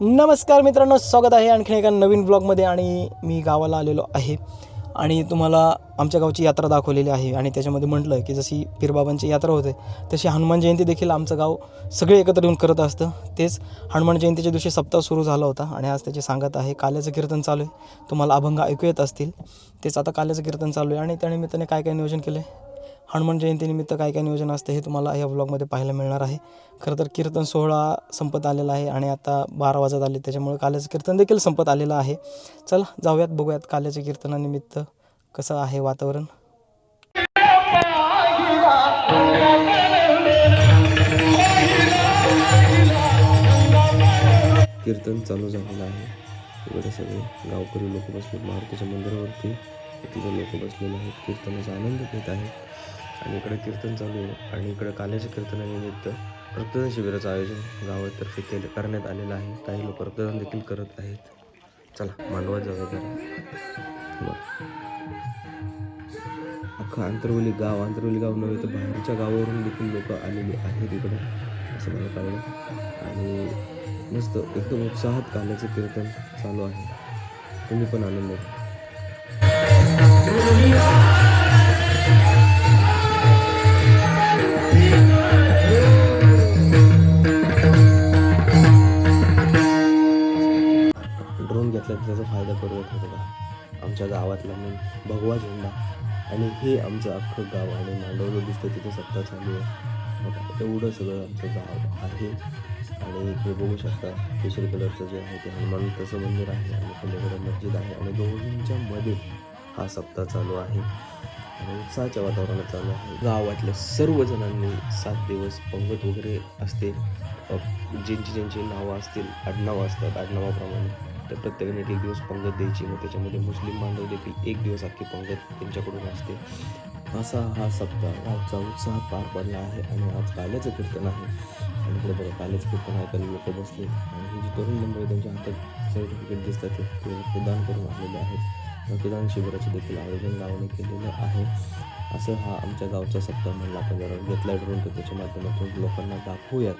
नमस्कार मित्रांनो, स्वागत आहे आणखीन एका नवीन ब्लॉगमध्ये. आणि मी गावाला आलेलो आहे आणि तुम्हाला आमच्या गावची यात्रा दाखवलेली आहे. आणि त्याच्यामध्ये म्हटलं की जशी पीरबाबांची यात्रा होते तशी हनुमान जयंती देखील आमचं गाव सगळे एकत्र येऊन करत असतं. तेच हनुमान जयंतीच्या दिवशी सप्ताह सुरू झाला होता आणि आज त्याची सांगत आहे. काल्याचं कीर्तन चालू आहे, तुम्हाला अभंग ऐकू येत असतील. तेच आता काल्याचं कीर्तन चालू आहे आणि त्यानिमित्ताने काय काय नियोजन केलं आहे, हनुमान जयंतीनिमित्त काय काय नियोजन असते हे तुम्हाला या ब्लॉगमध्ये पाहायला मिळणार आहे. खरं तर कीर्तन सोहळा संपत आलेला आहे आणि आता 12 वाजत आले, त्याच्यामुळे काल्याचं कीर्तन देखील संपत आलेलं आहे. चला जाऊयात, बघूयात काल्याच्या कीर्तनानिमित्त कसं आहे वातावरण. कीर्तन चालू झालेलं आहे. इकडे सगळे गावकरी लोक बसलेत मारुतीच्या मंदिरावरती, तिथे लोक बसलेले आहेत, कीर्तनाचा आनंद घेत आहेत. आणि इकडे कीर्तन चालू आहे आणि इकडे काल्याच्या कीर्तनानिमित्त रक्तदान शिबिराचं आयोजन गावातर्फे करण्यात आलेलं आहे. काही लोक रक्तदान देखील करत आहेत. चला मांडवात जाऊया जरा. अख्खा आंतरवली गाव नव्हे तर बाहेरच्या गावावरून देखील लोक आलेली आहेत इकडे, असं मला कळलं. आणि मस्त एकदम उत्साहात काल्याचं कीर्तन चालू आहे. तुम्ही पण आनंद घ्या. ड्रोन घेतला तर त्याचा फायदा करूयात होता का आमच्या गावातला म्हणून भगवा झेंडा. आणि हे आमचं अख्खं गाव आणि मांडवलं दिसतं तिथे सप्ताह चालू आहे. बघा एवढं सगळं आमचं गाव आहे. आणि इथे बघू शकता केशरी कलरचं जे आहे ते हनुमंताचं मंदिर आहे आणि पलीकडे मस्जिद आहे आणि दोघींच्या मध्ये हा सप्ताह चालू आहे आणि उत्साहाच्या वातावरणात चालू आहे. गावातल्या सर्व जणांनी 7 दिवस पंगत वगैरे असते. ज्यांची नावं असतील, आडनावं असतात, आडनावाप्रमाणे तर प्रत्येकाने एक दिवस पंगत द्यायची. मग त्याच्यामध्ये मुस्लिम बांधव देखील एक दिवस अख्खी पंगत त्यांच्याकडून असते. असा हा सप्ताह गावचा उत्साहात पार पडला आहे. आणि आज काल्याचं कीर्तन आहे आणि इकडे बघा काल्याचं कीर्तन ऐकायला लोक बसले आणि ही जी तरुण मंडळी त्यांच्या हातात सर्टिफिकेट दिसतात ते रक्तदान करून आलेले आहेत. रक्तदान शिबिराचं देखील आयोजन गावाने केलेलं आहे. असं हा आमच्या गावचा सप्ताह म्हणला आपण जरा घेतला ड्रोन तर त्याच्या माध्यमातून लोकांना दाखवूयात.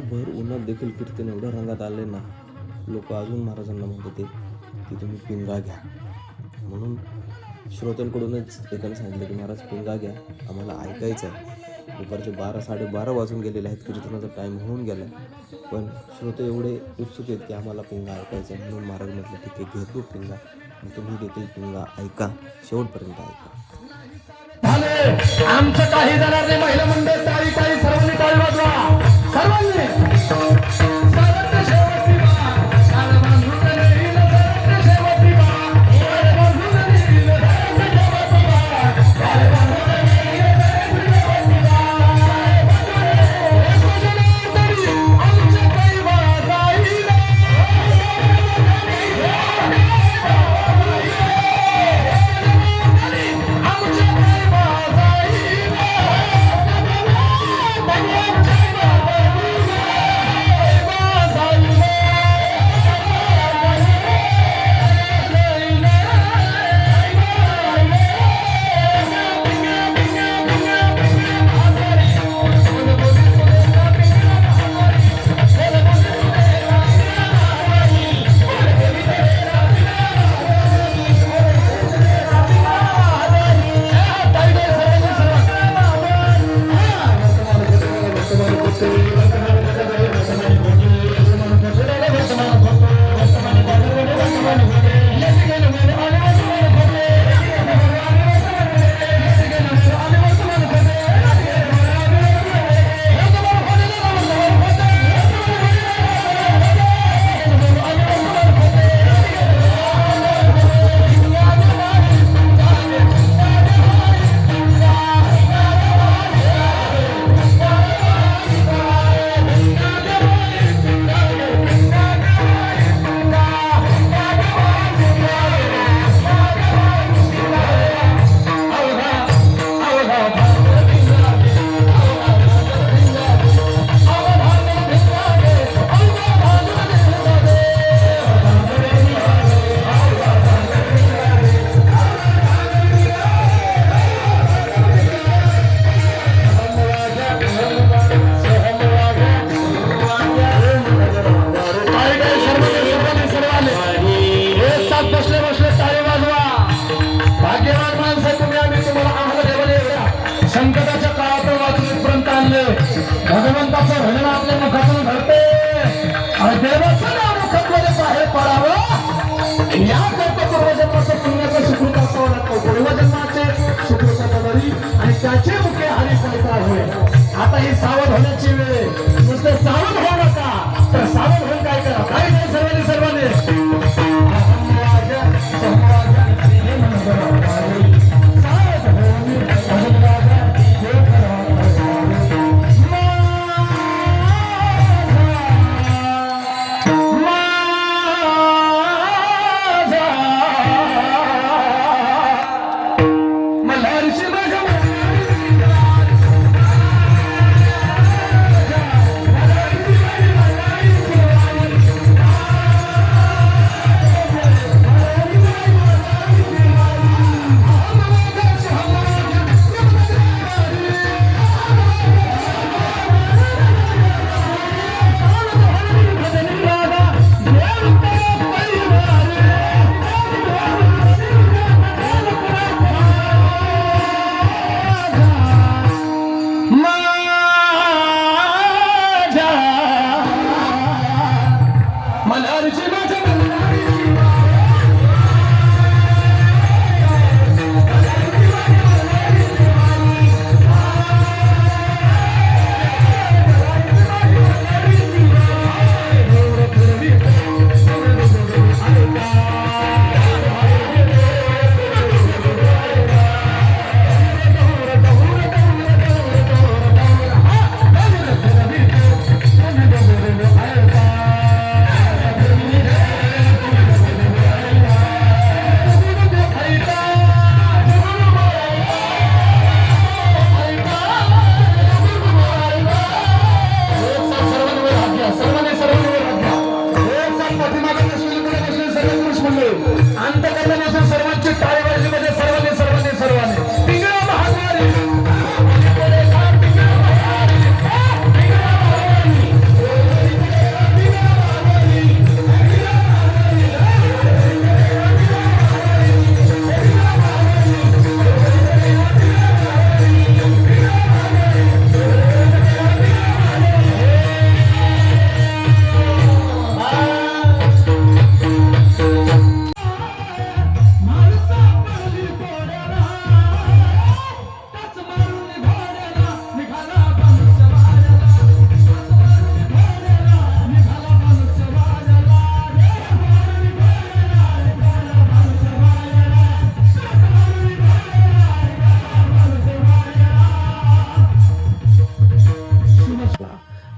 भर उन्हात देखील कीर्तन एवढ्या रंगात आले ना, लोक अजून महाराजांना म्हणतात ते की तुम्ही पिंगा घ्या. म्हणून श्रोत्यांकडूनच एकाने सांगितलं की महाराज पिंगा घ्या, आम्हाला ऐकायचं आहे. दुपारचे 12-12:30 वाजून गेलेले आहेत, कीर्तनाचा टाईम होऊन गेला पण श्रोते एवढे उत्सुक आहेत की आम्हाला पिंगा ऐकायचं आहे. म्हणून महाराज म्हटलं ठीक आहे घेतो पिंगा, तुम्ही देखील पिंगा ऐका, शेवटपर्यंत ऐका. आमचं काही जाणार नाही. महिला मंडळ टाळी सर्वांनी टाळी वाजवा, सर्वांनी. माझ्या मल्हारी सर्वांची टाळीबाजीमध्ये सर्वांनी पिंगळा महाद्वारी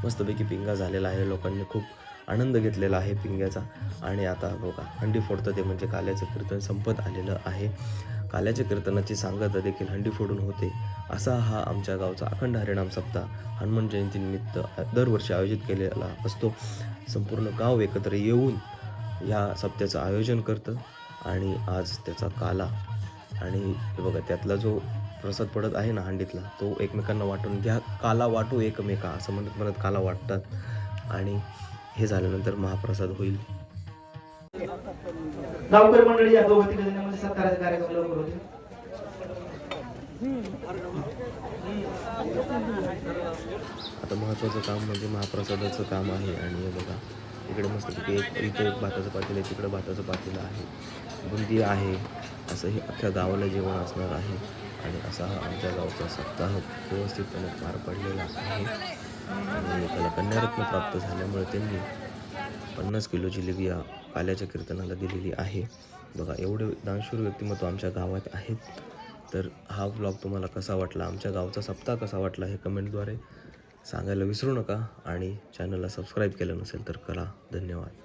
मस्तपैकी पिंगा झालेला आहे. लोकांनी खूप आनंद घेतलेला आहे पिंग्याचा. आणि आता बघा हंडी फोडतं ते म्हणजे काल्याचं कीर्तन संपत आलेलं आहे. काल्याच्या कीर्तनाची सांगता देखील हंडी फोडून होते. असा हा आमच्या गावचा अखंड हरिनाम सप्ताह हनुमान जयंतीनिमित्त दरवर्षी आयोजित केलेला असतो. संपूर्ण गाव एकत्र येऊन या सप्त्याचं आयोजन करतं आणि आज त्याचा काला आणि हे बघा त्यातला जो प्रसाद पडत आहे ना हंडीतला तो एकमेकांना वाटून घ्या. काला वाटू एकमेका असं म्हणत म्हणत काला वाटतात आणि हे झाल्यानंतर महाप्रसाद होईल. गावकरी मंडळी या दोघी गजनीमध्ये सत्काराचे कार्यक्रम लवकर होते. आता महत्त्वाचं काम म्हणजे महाप्रसादाचं काम आहे. आणि हे बघा इकडे मस्तपैकी इथे एक भाताचं पातेलं आहे, तिकडे भाताचं पातेलं आहे, बुंदी आहे. असं हे अख्ख्या गावाला जेवण असणार आहे. आणि असा हा आमच्या गावचा सप्ताह व्यवस्थितपणे पार पडलेला आहे. आणि त्याला कन्यारत्न प्राप्त झाल्यामुळे त्यांनी 50 किलो जिलेबी या काल्याच्या कीर्तनाला दिलेली आहे. बघा एवढे दानशूर व्यक्तिमत्व आमच्या गावात आहेत. तर हा व्लॉग तुम्हाला कसा वाटला, आमच्या गावचा सप्ताह कसा वाटला हे कमेंटद्वारे सांगायला विसरू नका. आणि चॅनलला सबस्क्राईब केलं नसेल तर करा. धन्यवाद.